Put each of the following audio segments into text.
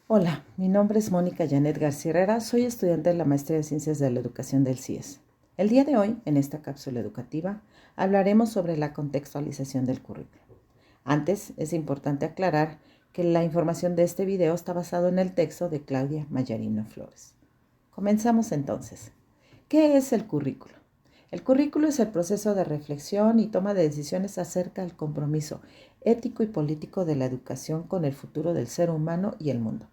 Hola, mi nombre es Mónica Janet García Herrera, soy estudiante de la Maestría de Ciencias de la Educación del CIES. El día de hoy, en esta cápsula educativa, hablaremos sobre la contextualización del currículo. Antes, es importante aclarar que la información de este video está basado en el texto de Claudia Mayarino Flores. Comenzamos entonces. ¿Qué es el currículo? El currículo es el proceso de reflexión y toma de decisiones acerca del compromiso ético y político de la educación con el futuro del ser humano y el mundo,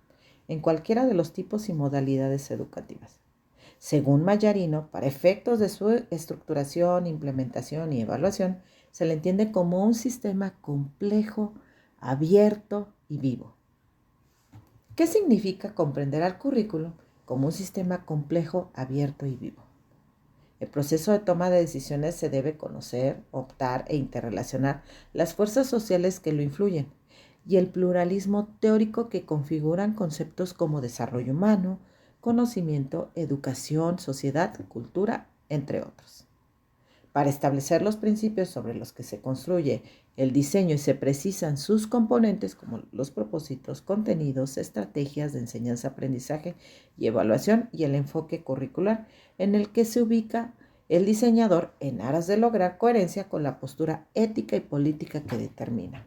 en cualquiera de los tipos y modalidades educativas. Según Mayarino, para efectos de su estructuración, implementación y evaluación, se le entiende como un sistema complejo, abierto y vivo. ¿Qué significa comprender al currículo como un sistema complejo, abierto y vivo? El proceso de toma de decisiones se debe conocer, optar e interrelacionar las fuerzas sociales que lo influyen y el pluralismo teórico que configuran conceptos como desarrollo humano, conocimiento, educación, sociedad, cultura, entre otros. Para establecer los principios sobre los que se construye el diseño y se precisan sus componentes como los propósitos, contenidos, estrategias de enseñanza-aprendizaje y evaluación y el enfoque curricular en el que se ubica el diseñador en aras de lograr coherencia con la postura ética y política que determina.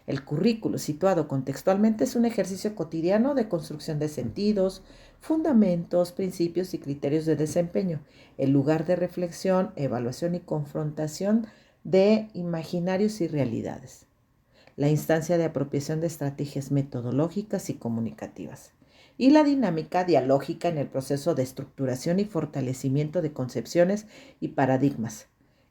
El currículo situado contextualmente es un ejercicio cotidiano de construcción de sentidos, fundamentos, principios y criterios de desempeño, el lugar de reflexión, evaluación y confrontación de imaginarios y realidades, la instancia de apropiación de estrategias metodológicas y comunicativas, y la dinámica dialógica en el proceso de estructuración y fortalecimiento de concepciones y paradigmas,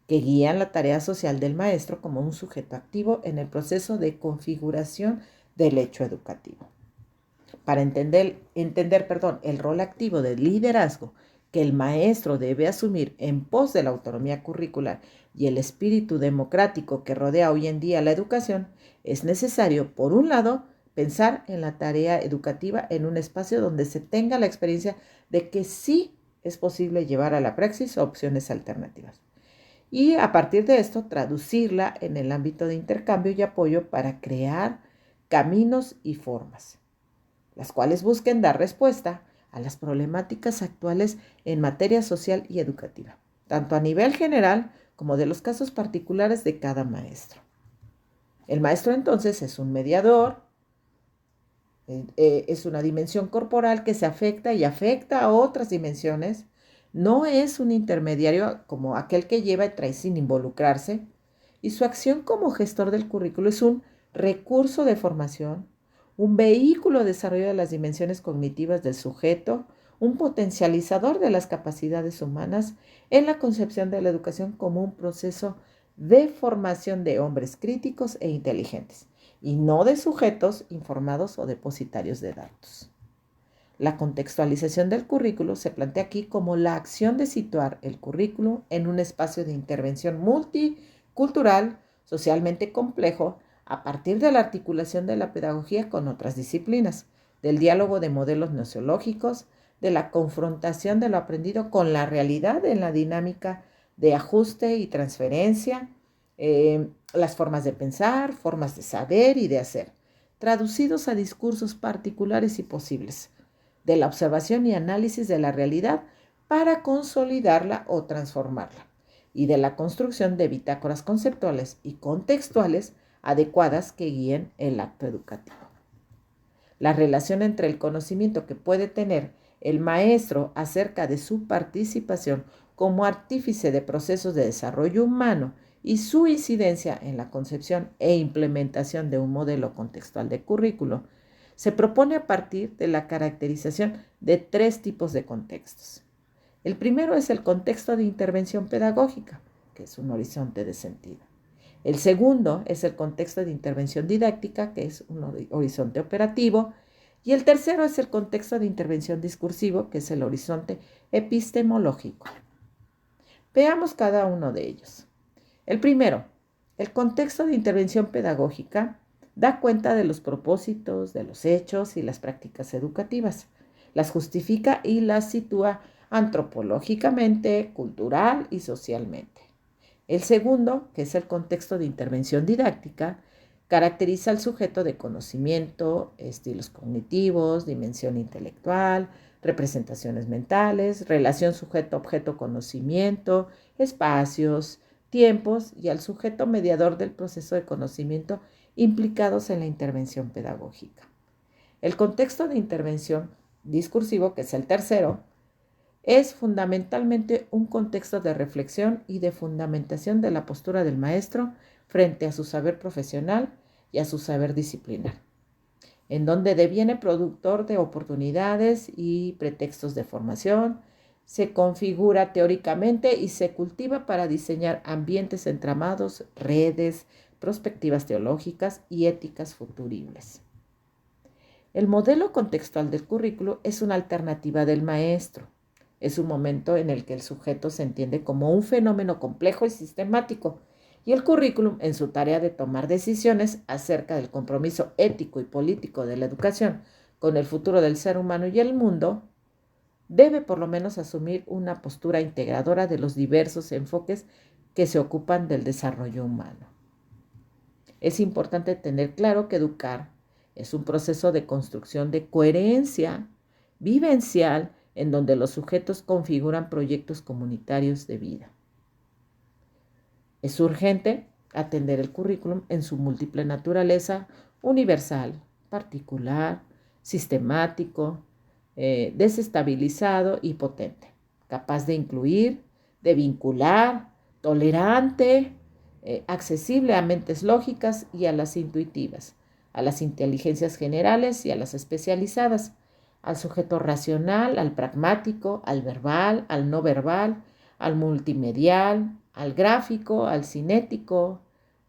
que guían la tarea social del maestro como un sujeto activo en el proceso de configuración del hecho educativo. Para entender el rol activo de liderazgo que el maestro debe asumir en pos de la autonomía curricular y el espíritu democrático que rodea hoy en día la educación, es necesario, por un lado, pensar en la tarea educativa en un espacio donde se tenga la experiencia de que sí es posible llevar a la praxis opciones alternativas y a partir de esto traducirla en el ámbito de intercambio y apoyo para crear caminos y formas, las cuales busquen dar respuesta a las problemáticas actuales en materia social y educativa, tanto a nivel general como de los casos particulares de cada maestro. El maestro entonces es un mediador, es una dimensión corporal que se afecta y afecta a otras dimensiones. No es un intermediario como aquel que lleva y trae sin involucrarse. Y su acción como gestor del currículo es un recurso de formación, un vehículo de desarrollo de las dimensiones cognitivas del sujeto, un potencializador de las capacidades humanas en la concepción de la educación como un proceso de formación de hombres críticos e inteligentes y no de sujetos informados o depositarios de datos. La contextualización del currículo se plantea aquí como la acción de situar el currículo en un espacio de intervención multicultural, socialmente complejo, a partir de la articulación de la pedagogía con otras disciplinas, del diálogo de modelos nociológicos, de la confrontación de lo aprendido con la realidad en la dinámica de ajuste y transferencia, las formas de pensar, formas de saber y de hacer, traducidos a discursos particulares y posibles, de la observación y análisis de la realidad para consolidarla o transformarla, y de la construcción de bitácoras conceptuales y contextuales adecuadas que guíen el acto educativo. La relación entre el conocimiento que puede tener el maestro acerca de su participación como artífice de procesos de desarrollo humano y su incidencia en la concepción e implementación de un modelo contextual de currículo se propone a partir de la caracterización de tres tipos de contextos. El primero es el contexto de intervención pedagógica, que es un horizonte de sentido. El segundo es el contexto de intervención didáctica, que es un horizonte operativo. Y el tercero es el contexto de intervención discursivo, que es el horizonte epistemológico. Veamos cada uno de ellos. El primero, el contexto de intervención pedagógica da cuenta de los propósitos, de los hechos y las prácticas educativas. Las justifica y las sitúa antropológicamente, cultural y socialmente. El segundo, que es el contexto de intervención didáctica, Caracteriza al sujeto de conocimiento, estilos cognitivos, dimensión intelectual, representaciones mentales, relación sujeto-objeto-conocimiento, espacios, tiempos y al sujeto mediador del proceso de conocimiento implicados en la intervención pedagógica. El contexto de intervención discursivo, que es el tercero, es fundamentalmente un contexto de reflexión y de fundamentación de la postura del maestro frente a su saber profesional y a su saber disciplinar, en donde deviene productor de oportunidades y pretextos de formación, se configura teóricamente y se cultiva para diseñar ambientes entramados, redes, perspectivas teológicas y éticas futuribles. El modelo contextual del currículo es una alternativa del maestro. Es un momento en el que el sujeto se entiende como un fenómeno complejo y sistemático, y el currículum, en su tarea de tomar decisiones acerca del compromiso ético y político de la educación con el futuro del ser humano y el mundo, debe por lo menos asumir una postura integradora de los diversos enfoques que se ocupan del desarrollo humano. Es importante tener claro que educar es un proceso de construcción de coherencia vivencial en donde los sujetos configuran proyectos comunitarios de vida. Es urgente atender el currículum en su múltiple naturaleza universal, particular, sistemático, desestabilizado y potente, capaz de incluir, de vincular, tolerante, accesible a mentes lógicas y a las intuitivas, a las inteligencias generales y a las especializadas, al sujeto racional, al pragmático, al verbal, al no verbal, al multimedial, al gráfico, al cinético,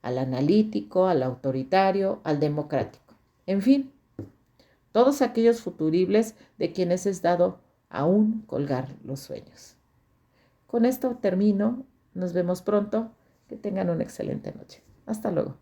al analítico, al autoritario, al democrático. En fin, todos aquellos futuribles de quienes es dado aún colgar los sueños. Con esto termino. Nos vemos pronto. Que tengan una excelente noche. Hasta luego.